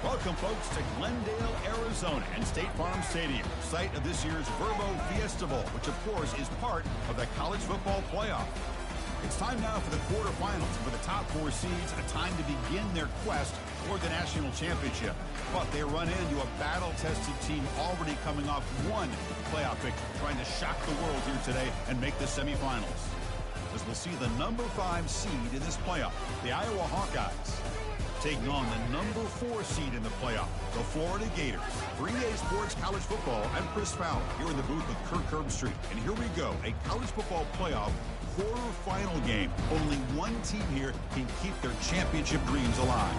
Welcome, folks, to Glendale, Arizona and State Farm Stadium, site of this year's Verbo Fiesta Bowl, which, of course, is part of the college football playoff. It's time now for the quarterfinals, and for the top four seeds, a time to begin their quest for the national championship. But they run into a battle-tested team already coming off one playoff victory, trying to shock the world here today and make the semifinals. As we'll see the number 5 seed in this playoff, the Iowa Hawkeyes, taking on the number 4 seed in the playoff, the Florida Gators. For EA Sports College Football, I'm Chris Fowler, here in the booth with Kirk Herbstreit. And here we go, a college football playoff quarterfinal game. Only one team here can keep their championship dreams alive.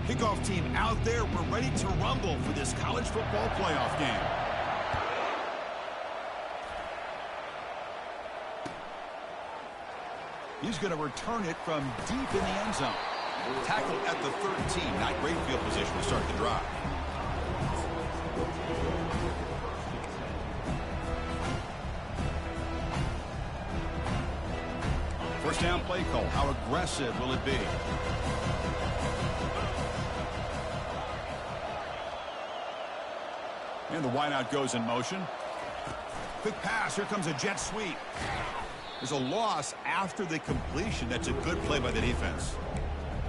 Kickoff team out there. We're ready to rumble for this college football playoff game. He's going to return it from deep in the end zone. Tackle at the 13. Not great field position to start the drive. First down play call. How aggressive will it be? And the wideout goes in motion. Quick pass. Here comes a jet sweep. There's a loss after the completion. That's a good play by the defense.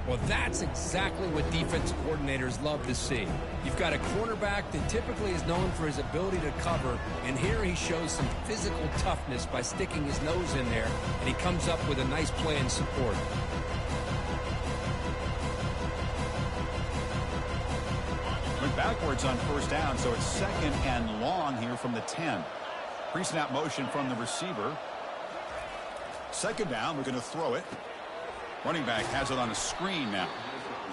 Well, that's exactly what defense coordinators love to see. You've got a cornerback that typically is known for his ability to cover, and here he shows some physical toughness by sticking his nose in there, and he comes up with a nice play in support. Went backwards on first down, so it's second and long here from the 10. Pre-snap motion from the receiver. Second down, we're going to throw it. Running back has it on a screen now.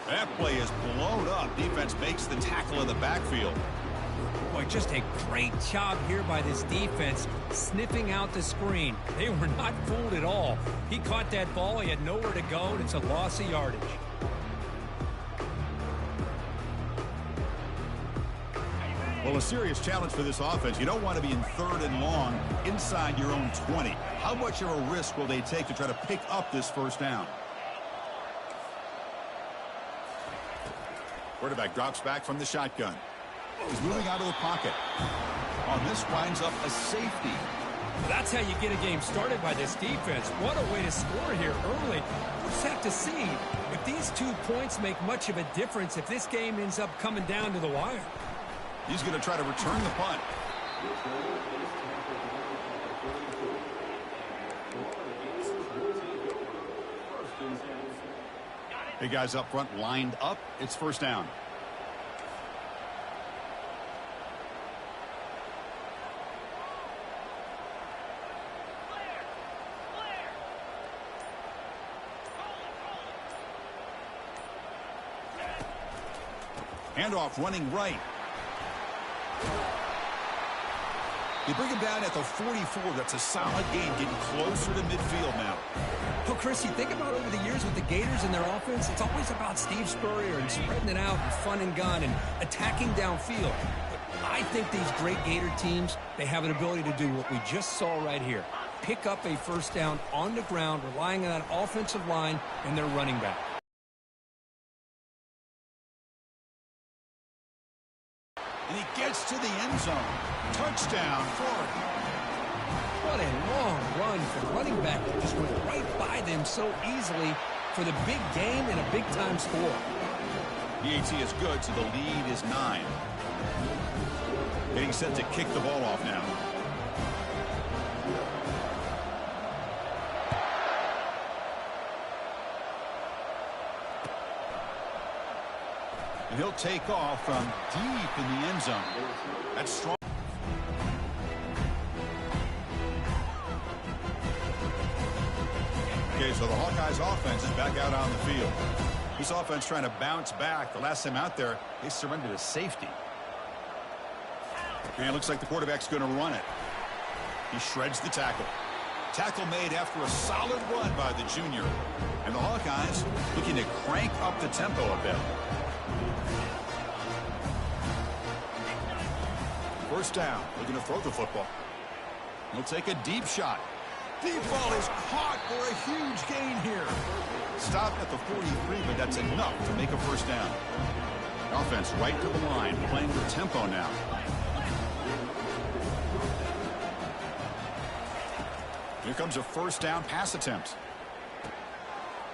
That play is blown up. Defense makes the tackle in the backfield. Boy, just a great job here by this defense, sniffing out the screen. They were not fooled at all. He caught that ball. He had nowhere to go, and it's a loss of yardage. Well, a serious challenge for this offense. You don't want to be in third and long inside your own 20. How much of a risk will they take to try to pick up this first down? Quarterback drops back from the shotgun. He's moving out of the pocket. On this winds up a safety. That's how you get a game started by this defense. What a way to score here early. We'll just have to see if these 2 points make much of a difference if this game ends up coming down to the wire. He's going to try to return the punt. Big guys up front lined up. It's first down. Handoff running right. They bring him down at the 44. That's a solid gain, getting closer to midfield now. Well, Chris, you think about over the years with the Gators and their offense, it's always about Steve Spurrier and spreading it out and fun and gun and attacking downfield. But I think these great Gator teams, they have an ability to do what we just saw right here. Pick up a first down on the ground, relying on that offensive line and their running back. And he gets to the end zone. Touchdown, Florida. What a long run for the running back that just went right by them so easily for the big game and a big-time score. EAT is good, so the lead is 9. Getting set to kick the ball off now. And he'll take off from deep in the end zone. That's strong. Okay, so the Hawkeyes offense is back out on the field. This offense trying to bounce back. The last time out there, they surrendered a safety. And it looks like the quarterback's going to run it. He shreds the tackle. Tackle made after a solid run by the junior. And the Hawkeyes looking to crank up the tempo a bit. First down, looking to throw the football. He'll take a deep shot. Deep ball is caught for a huge gain here. Stop at the 43, but that's enough to make a first down. Offense right to the line, playing with tempo now. Here comes a first down pass attempt.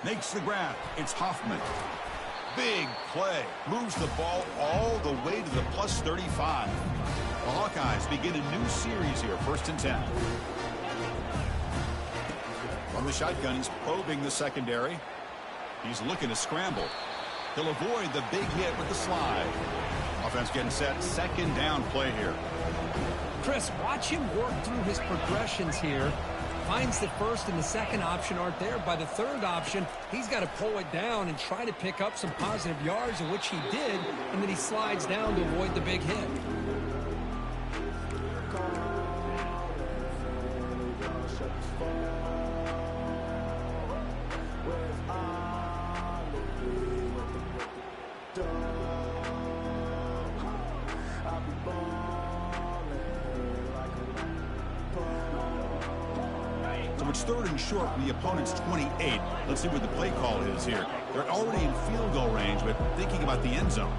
Makes the grab. It's Hoffman. Big play. Moves the ball all the way to the plus 35. The Hawkeyes begin a new series here, 1st and 10. From the shotgun, he's probing the secondary. He's looking to scramble. He'll avoid the big hit with the slide. Offense getting set. 2nd down play here. Chris, watch him work through his progressions here. Finds the first and the second option aren't there. By the third option, he's got to pull it down and try to pick up some positive yards, in which he did, and then he slides down to avoid the big hit. It's 3rd and short from the opponent's 28. Let's see what the play call is here. They're already in field goal range, but thinking about the end zone.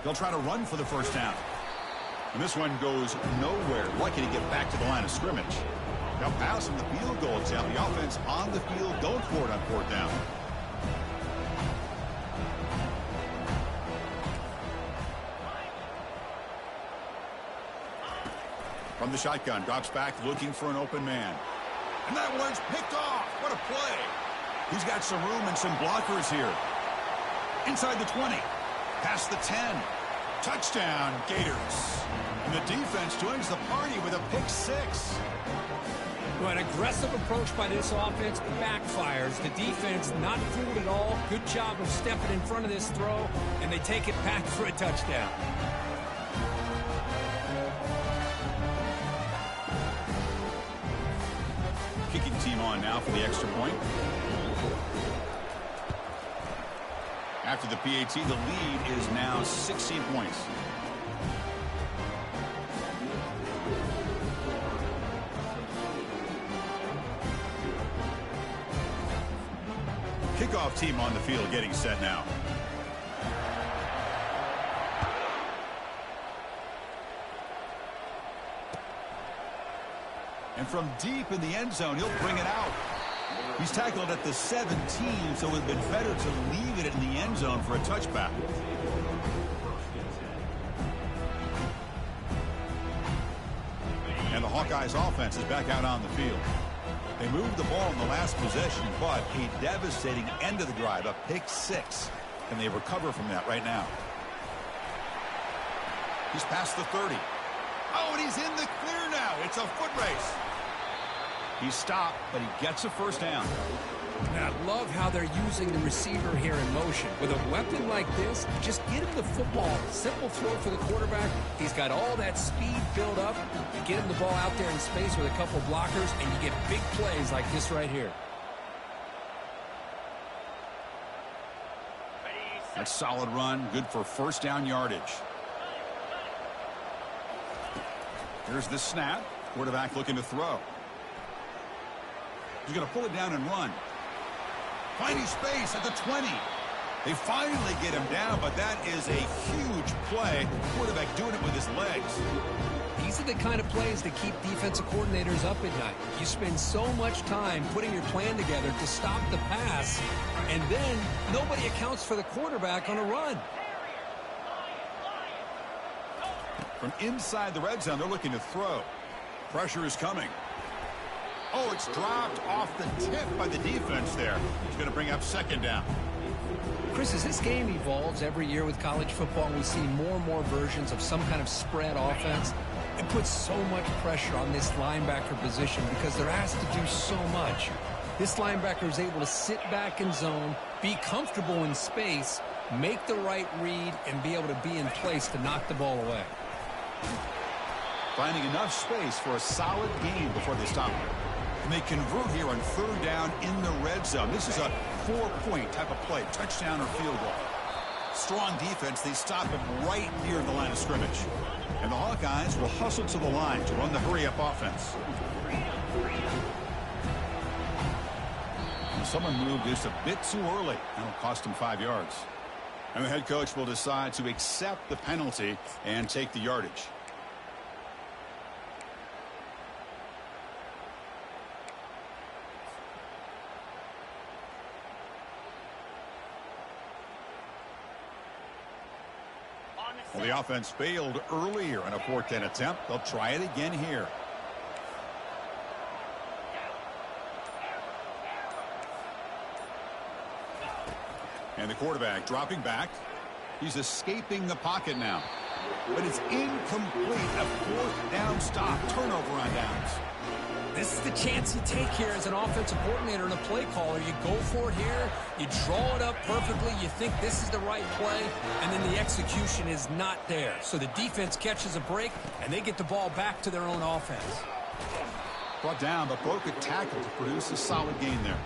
They'll try to run for the first down. And this one goes nowhere. Lucky to get back to the line of scrimmage. Now pass from the field goal attempt. The offense on the field going for it on 4th down. From the shotgun, drops back looking for an open man. And that one's picked off. What a play. He's got some room and some blockers here. Inside the 20. Past the 10. Touchdown, Gators. And the defense joins the party with a pick 6. Well, an aggressive approach by this offense backfires. The defense not fooled at all. Good job of stepping in front of this throw, and they take it back for a touchdown. Kicking team on now for the extra point. After the PAT, the lead is now 16 points. Kickoff team on the field getting set now. And from deep in the end zone, he'll bring it out. He's tackled at the 17, so it would have been better to leave it in the end zone for a touchback. And the Hawkeyes offense is back out on the field. They moved the ball in the last possession, but a devastating end of the drive, a pick 6. And they recover from that right now. He's past the 30. Oh, and he's in the clear now. It's a foot race. He's stopped, but he gets a first down. I love how they're using the receiver here in motion. With a weapon like this, just get him the football. Simple throw for the quarterback. He's got all that speed built up. You get him the ball out there in space with a couple blockers, and you get big plays like this right here. That's a solid run, good for first down yardage. Here's the snap. Quarterback looking to throw. He's going to pull it down and run. Finding space at the 20. They finally get him down, but that is a huge play. Quarterback doing it with his legs. These are the kind of plays that keep defensive coordinators up at night. You spend so much time putting your plan together to stop the pass, and then nobody accounts for the quarterback on a run. From inside the red zone, they're looking to throw. Pressure is coming. Oh, it's dropped off the tip by the defense there. He's going to bring up second down. Chris, as this game evolves every year with college football, we see more and more versions of some kind of spread offense. It puts so much pressure on this linebacker position because they're asked to do so much. This linebacker is able to sit back in zone, be comfortable in space, make the right read, and be able to be in place to knock the ball away. finding enough space for a solid gain before they stop it. And they convert here on 3rd down in the red zone. This is a 4-point type of play, touchdown or field goal. Strong defense. They stop him right near the line of scrimmage. And the Hawkeyes will hustle to the line to run the hurry-up offense. And someone moved this a bit too early. That'll cost him 5 yards. And the head coach will decide to accept the penalty and take the yardage. Well, the offense failed earlier in a 4th down attempt. They'll try it again here. And the quarterback dropping back. He's escaping the pocket now. But it's incomplete. A 4th down stop. Turnover on downs. This is the chance you take here as an offensive coordinator and a play caller. You go for it here. You draw it up perfectly. You think this is the right play, and then the execution is not there. So the defense catches a break, and they get the ball back to their own offense. Brought down, but broke a tackle to produce a solid gain there.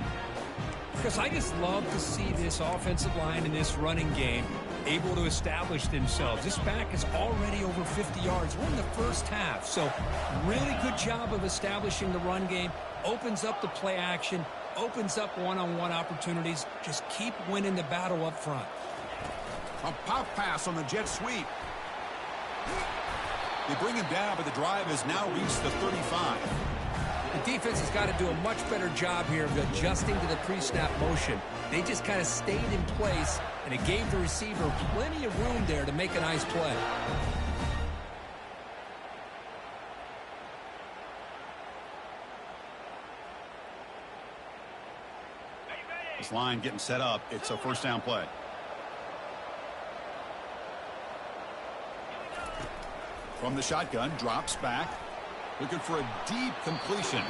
Because I just love to see this offensive line in this running game able to establish themselves. This back is already over 50 yards. We're in the first half, so really good job of establishing the run game. Opens up the play action, opens up one-on-one opportunities. Just keep winning the battle up front. A pop pass on the jet sweep. They bring him down, but the drive has now reached the 35. The defense has got to do a much better job here of adjusting to the pre-snap motion. They just kind of stayed in place, and it gave the receiver plenty of room there to make a nice play. This line getting set up. It's a 1st down play. From the shotgun, drops back. Looking for a deep completion.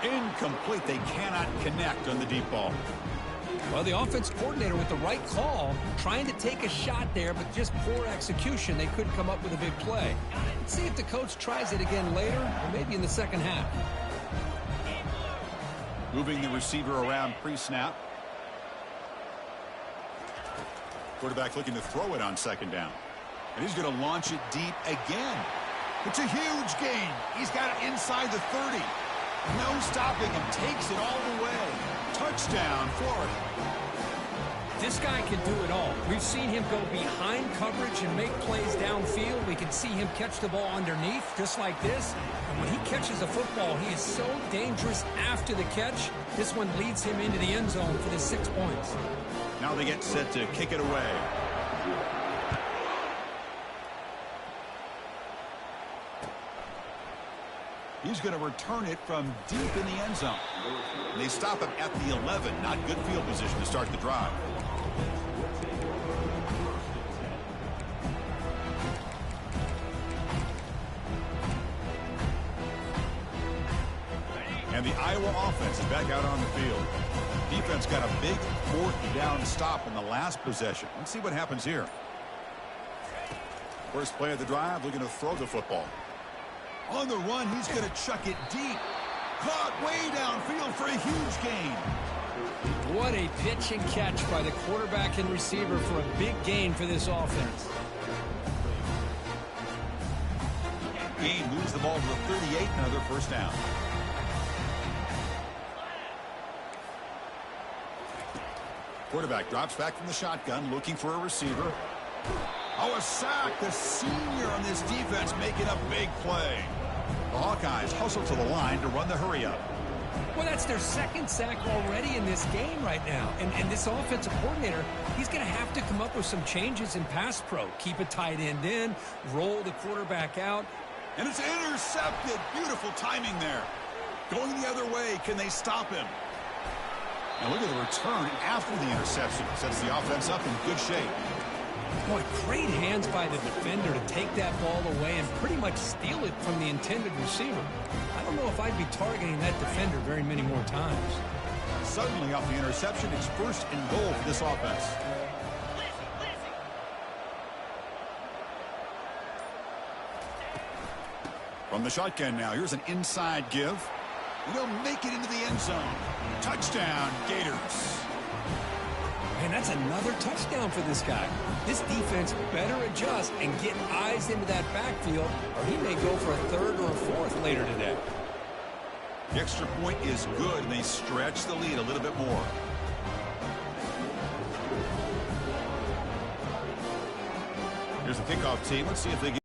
Incomplete. They cannot connect on the deep ball. Well, the offense coordinator with the right call, trying to take a shot there, but just poor execution. They couldn't come up with a big play. Let's see if the coach tries it again later, or maybe in the second half. Moving the receiver around pre-snap. Quarterback looking to throw it on 2nd down. And he's going to launch it deep again. It's a huge gain. He's got it inside the 30. No stopping him. Takes it all the way. Touchdown, Florida. This guy can do it all. We've seen him go behind coverage and make plays downfield. We can see him catch the ball underneath, just like this. And when he catches a football, he is so dangerous after the catch. This one leads him into the end zone for the 6 points. Now they get set to kick it away. He's going to return it from deep in the end zone. They stop him at the 11. Not good field position to start the drive. And the Iowa offense is back out on the field. Defense got a big 4th down stop in the last possession. Let's see what happens here. First play of the drive, looking to throw the football. On the run, he's going to chuck it deep. Caught way downfield for a huge gain. What a pitch and catch by the quarterback and receiver for a big gain for this offense. Gain moves the ball to the 38, another 1st down. Quarterback drops back from the shotgun, looking for a receiver. Oh, a sack. The senior on this defense making a big play. The Hawkeyes hustle to the line to run the hurry-up. Well, that's their 2nd sack already in this game right now. And this offensive coordinator, he's going to have to come up with some changes in pass pro. Keep a tight end in, roll the quarterback out. And it's intercepted. Beautiful timing there. Going the other way. Can they stop him? And look at the return after the interception. Sets the offense up in good shape. Boy, great hands by the defender to take that ball away and pretty much steal it from the intended receiver. I don't know if I'd be targeting that defender very many more times. Suddenly off the interception, it's 1st and goal for this offense. From the shotgun now, here's an inside give. And he'll make it into the end zone. Touchdown, Gators. Man, that's another touchdown for this guy. This defense better adjust and get eyes into that backfield, or he may go for a third or a fourth later today. The extra point is good, and they stretch the lead a little bit more. Here's the kickoff team. Let's see if they get...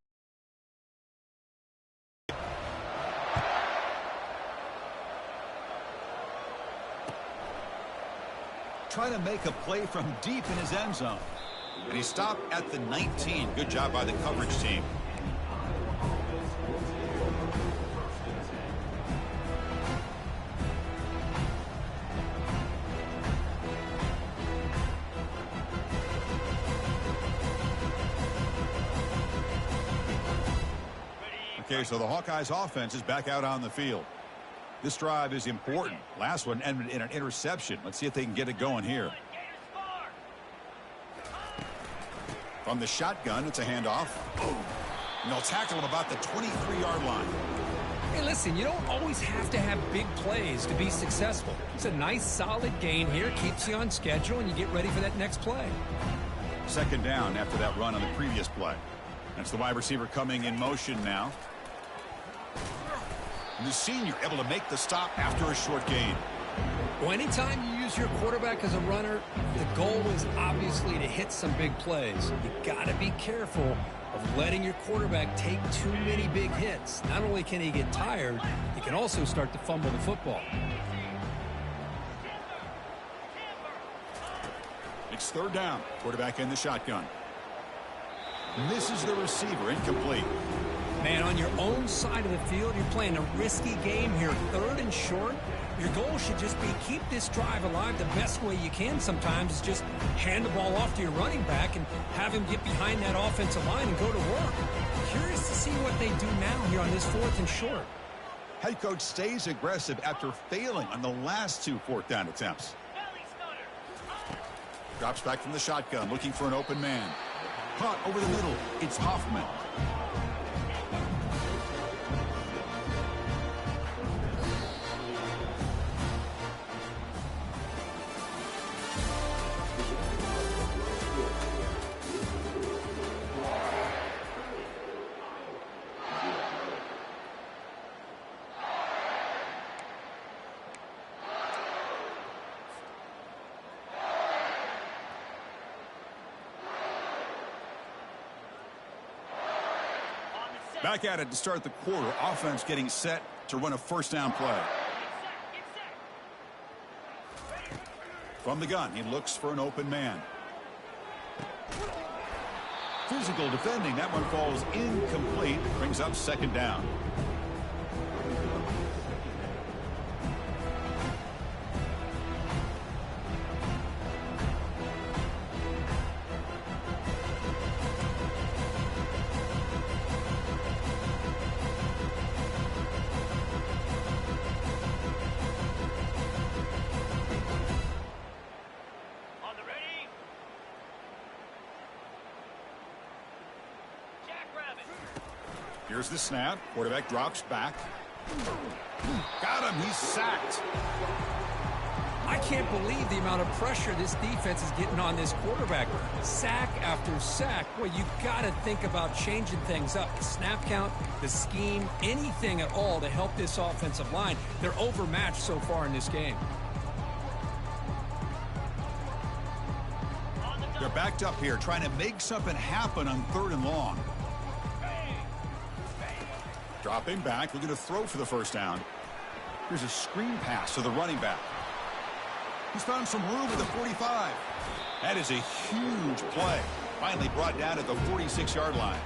Try to make a play from deep in his end zone. And he stopped at the 19. Good job by the coverage team. Okay, so the Hawkeyes offense is back out on the field. This drive is important. Last one ended in an interception. Let's see if they can get it going here. From the shotgun, it's a handoff. And they'll tackle him about the 23-yard line. Hey, listen, you don't always have to have big plays to be successful. It's a nice, solid gain here. Keeps you on schedule, and you get ready for that next play. Second down after that run on the previous play. That's the wide receiver coming in motion now. And the senior able to make the stop after a short gain. Well, anytime you use your quarterback as a runner, the goal is obviously to hit some big plays. You got to be careful of letting your quarterback take too many big hits. Not only can he get tired, he can also start to fumble the football. It's third down. Quarterback in the shotgun. Misses the receiver. Incomplete. Man, on your own side of the field, you're playing a risky game here. Third and short. Your goal should just be keep this drive alive the best way you can sometimes is just hand the ball off to your running back and have him get behind that offensive line and go to work. Curious to see what they do now here on this fourth and short. Head coach stays aggressive after failing on the last two fourth down attempts. Drops back from the shotgun, looking for an open man. Caught over the middle. It's Hoffman. Back at it to start the quarter. Offense getting set to run a first down play. From the gun, he looks for an open man. Physical defending. That one falls incomplete. Brings up second down. Here's the snap. Quarterback drops back. Got him. He's sacked. I can't believe the amount of pressure this defense is getting on this quarterback. Sack after sack. Well, you got to think about changing things up. The snap count, the scheme, anything at all to help this offensive line. They're overmatched so far in this game. They're backed up here trying to make something happen on third and long. Dropping back, looking to throw for the first down. Here's a screen pass to the running back. He's found some room at the 45. That is a huge play. Finally brought down at the 46-yard line.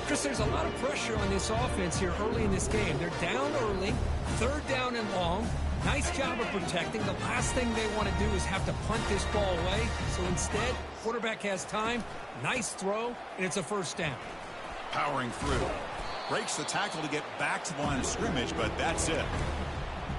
Chris, there's a lot of pressure on this offense here early in this game. They're down early, third down and long. Nice job of protecting. The last thing they want to do is have to punt this ball away. So instead, quarterback has time, nice throw, and it's a first down. Powering through. Breaks the tackle to get back to the line of scrimmage, but that's it.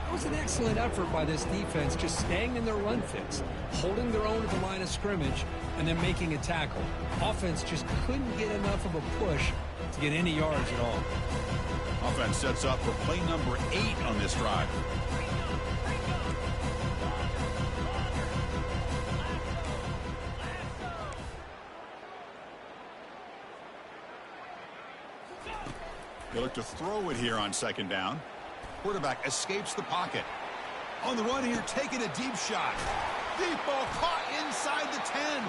It was an excellent effort by this defense, just staying in their run fits, holding their own at the line of scrimmage, and then making a tackle. Offense just couldn't get enough of a push to get any yards at all. Offense sets up for play number 8 on this drive. They look to throw it here on second down. Quarterback escapes the pocket. On the run here, taking a deep shot. Deep ball caught inside the 10.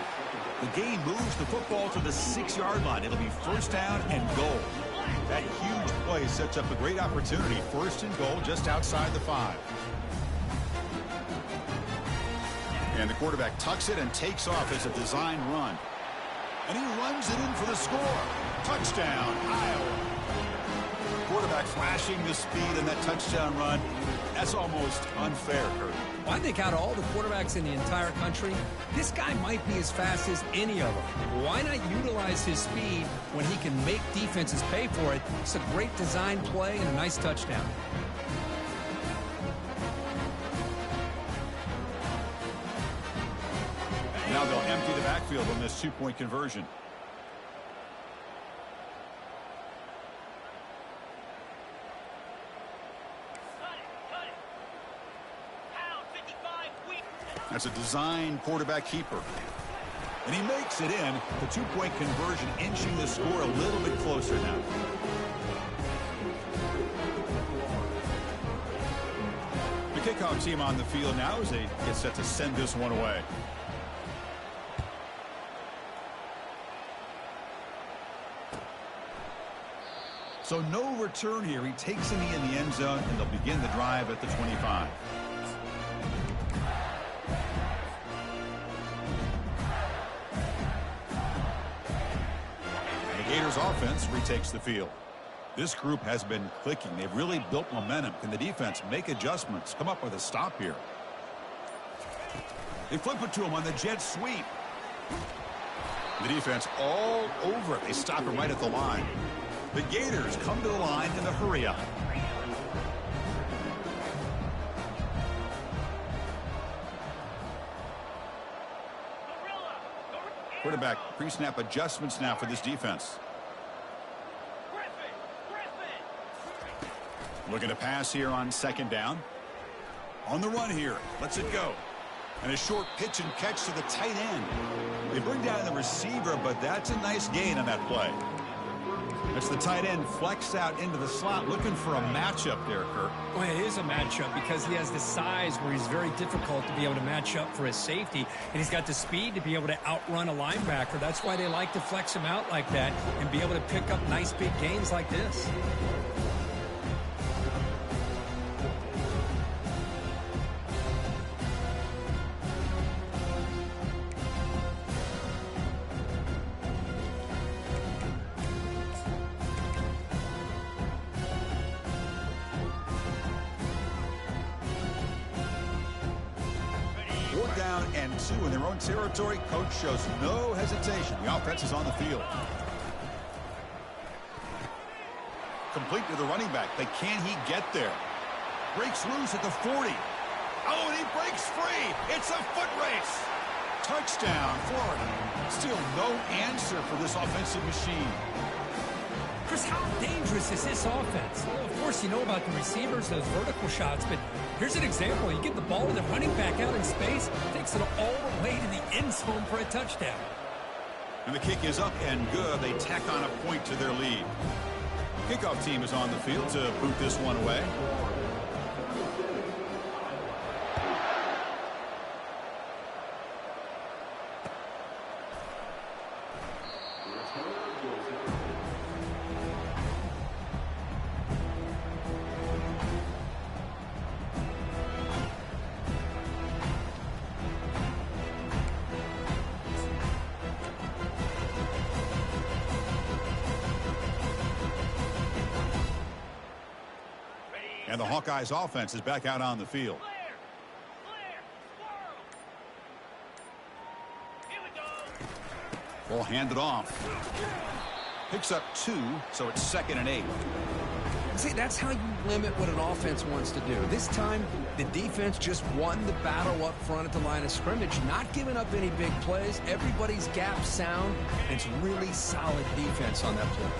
The gain moves the football to the 6-yard line. It'll be first down and goal. That huge play sets up a great opportunity. First and goal just outside the 5. And the quarterback tucks it and takes off as a design run. And he runs it in for the score. Touchdown, Iowa. Quarterback flashing the speed in that touchdown run. That's almost unfair, Kurt. Well, I think out of all the quarterbacks in the entire country, this guy might be as fast as any of them. Why not utilize his speed when he can make defenses pay for it? It's a great design play and a nice touchdown. Now they'll empty the backfield on this 2-point conversion. That's a design quarterback keeper. And he makes it in. The 2-point conversion inching the score a little bit closer now. The kickoff team on the field now as they get set to send this one away. So no return here. He takes it in the end zone, and they'll begin the drive at the 25. Gators offense retakes the field. This group has been clicking. They've really built momentum. Can the defense make adjustments? Come up with a stop here. They flip it to him on the jet sweep. The defense all over it. They stop it right at the line. The Gators come to the line in the hurry up. Quarterback pre-snap adjustments now for this defense. Looking to pass here on second down. On the run here. Lets it go. And a short pitch and catch to the tight end. They bring down the receiver, but that's a nice gain on that play. That's the tight end flexed out into the slot, looking for a matchup there, Kirk. Well, it is a matchup because he has the size where he's very difficult to be able to match up for his safety, and he's got the speed to be able to outrun a linebacker. That's why they like to flex him out like that and be able to pick up nice big gains like this. Down and 2 in their own territory. Coach shows no hesitation. The offense is on the field. Complete to the running back. But can he get there? Breaks loose at the 40. Oh, and he breaks free. It's a foot race. Touchdown, Florida. Still no answer for this offensive machine. Chris, how dangerous is this offense? Well, of course, you know about the receivers, those vertical shots, but here's an example. You get the ball to the running back out in space, takes it all the way to the end zone for a touchdown. And the kick is up and good. They tack on a point to their lead. Kickoff team is on the field to boot this one away. And the Hawkeyes offense is back out on the field. Ball handed off. Picks up 2, so it's 2nd and 8. See, that's how you limit what an offense wants to do. This time, the defense just won the battle up front at the line of scrimmage, not giving up any big plays. Everybody's gap sound. It's really solid defense on that play.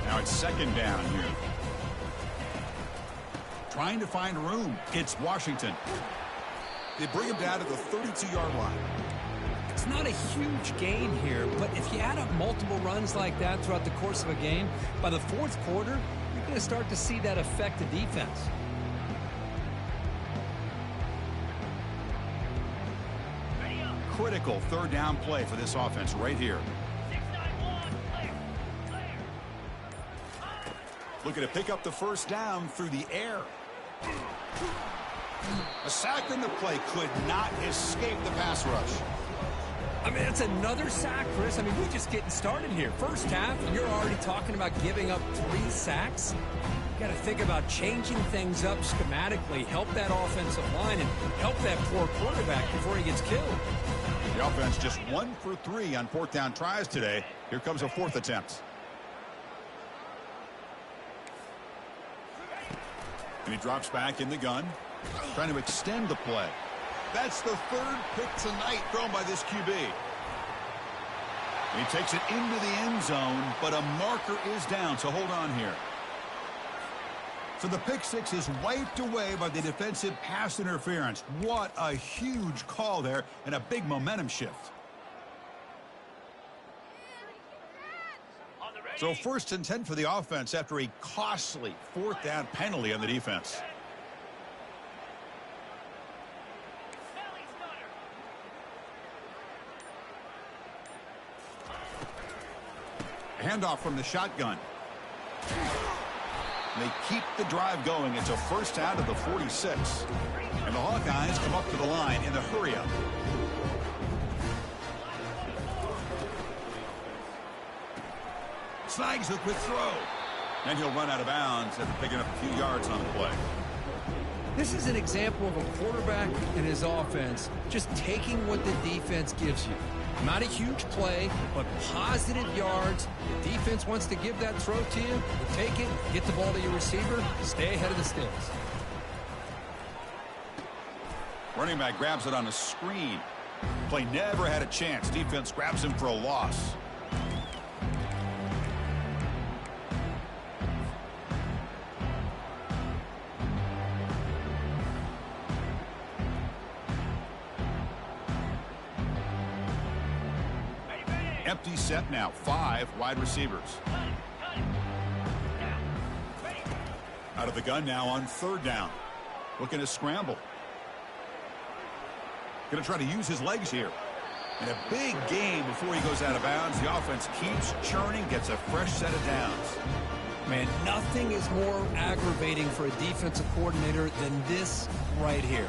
Now it's 2nd down here. trying to find room. It's Washington. They bring him down to the 32-yard line. It's not a huge gain here, but if you add up multiple runs like that throughout the course of a game, by the fourth quarter, you're going to start to see that affect the defense. Critical third down play for this offense right here. Looking to pick up the first down through the air. A sack in the play could not escape the pass rush. I mean, that's another sack, Chris. I mean, we're just getting started here. First half, and you're already talking about giving up 3 sacks. You got to think about changing things up schematically, help that offensive line, and help that poor quarterback before he gets killed. The offense just 1 for 3 on fourth down tries today. Here comes a fourth attempt. And he drops back in the gun, trying to extend the play. That's the third pick tonight thrown by this QB. He takes it into the end zone, but a marker is down, so hold on here. So the pick six is wiped away by the defensive pass interference. What a huge call there and a big momentum shift. So 1st and 10 for the offense after a costly fourth down penalty on the defense. Handoff from the shotgun. They keep the drive going. It's a first down to the 46. And the Hawkeyes come up to the line in the hurry-up. Snags the quick throw. And he'll run out of bounds after picking up a few yards on the play. This is an example of a quarterback and his offense just taking what the defense gives you. Not a huge play, but positive yards. The defense wants to give that throw to you. You take it, get the ball to your receiver, stay ahead of the sticks. Running back grabs it on a screen. Play never had a chance. Defense grabs him for a loss. Empty set now. 5 wide receivers. Out of the gun now on third down. Looking to scramble. Going to try to use his legs here. And a big game before he goes out of bounds. The offense keeps churning, gets a fresh set of downs. Man, nothing is more aggravating for a defensive coordinator than this right here.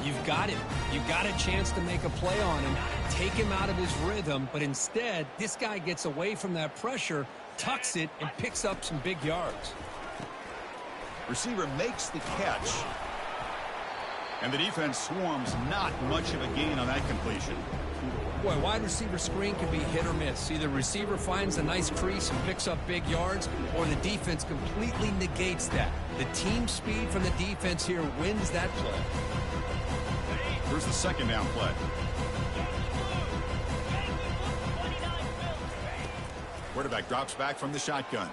You've got him. You've got a chance to make a play on him, take him out of his rhythm, but instead, this guy gets away from that pressure, tucks it, and picks up some big yards. Receiver makes the catch. And the defense swarms. Not much of a gain on that completion. Boy, wide receiver screen can be hit or miss. Either receiver finds a nice crease and picks up big yards, or the defense completely negates that. The team speed from the defense here wins that play. Here's the second down play. Quarterback drops back from the shotgun.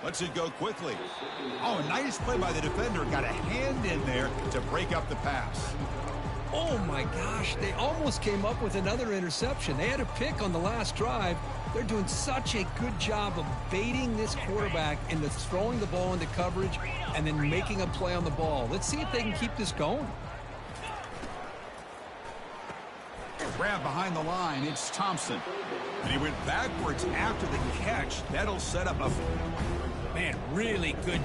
Lets it go quickly. Oh, a nice play by the defender. Got a hand in there to break up the pass. Oh, my gosh. They almost came up with another interception. They had a pick on the last drive. They're doing such a good job of baiting this quarterback into throwing the ball into coverage and then making a play on the ball. Let's see if they can keep this going. Grab behind the line. It's Thompson. And he went backwards after the catch. That'll set up a... Man, really good